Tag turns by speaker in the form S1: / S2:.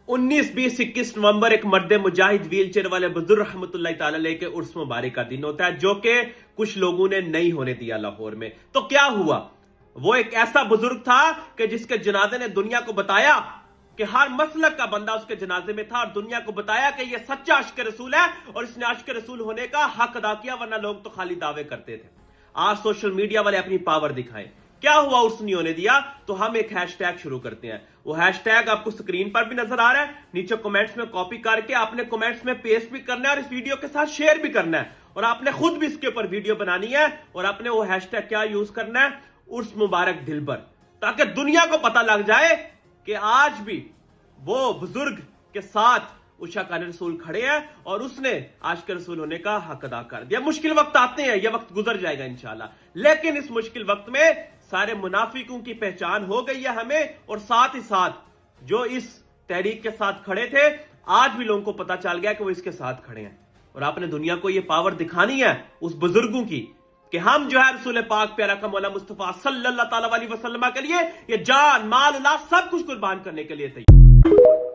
S1: 19, 20, 21 नवंबर एक मर्द मुजाहिद wheel chair वाले बुजुर्ग रहमतुल्लाह ताला अलैह के उर्स मुबारक का दिन होता है, जो कि कुछ लोगों ने नहीं होने दिया लाहौर में। तो क्या हुआ? वो एक ऐसा बुजुर्ग था कि जिसके जनाजे ने दुनिया को बताया कि हर मसलक का बंदा उसके जनाजे में था, और दुनिया को बताया कि ये सच्चा आशिक रसूल है और इसने आशिक रसूल होने का हक अदा किया, वरना लोग तो खाली दावे करते थे। आज सोशल मीडिया वाले अपनी पावर दिखाएं। क्या हुआ? उर्स नहीं होने दिया, तो हम एक हैशटैग शुरू करते हैं। वो हैशटैग आपको स्क्रीन पर भी नजर आ रहा है, नीचे कमेंट्स में कॉपी करके आपने कमेंट्स में पेस्ट भी करना है और इस वीडियो के साथ शेयर भी करना है, और आपने खुद भी इसके ऊपर वीडियो बनानी है, और आपने वो हैशटैग क्या यूज करना है? उर्स मुबारक दिलबर, ताकि दुनिया को पता लग जाए कि आज भी वो बुजुर्ग के साथ उषा का रसूल खड़े हैं और उसने आशिक रसूल होने का हक अदा कर दिया। मुश्किल वक्त आते हैं, यह वक्त गुजर जाएगा इंशाल्लाह, लेकिन इस मुश्किल वक्त में सारे मुनाफिकों की पहचान हो गई है हमें, और साथ ही साथ जो इस तहरीक के साथ खड़े थे, आज भी लोगों को पता चल गया कि वो इसके साथ खड़े हैं। और आपने दुनिया को ये पावर दिखानी है उस बुजुर्गों की कि हम जो है रसूल पाक प्यारा का मौला मुस्तफा सल्लल्लाहु अलैहि वसल्लम के लिए ये जान माल औलाद सब कुछ कुर्बान करने के लिए तैयार।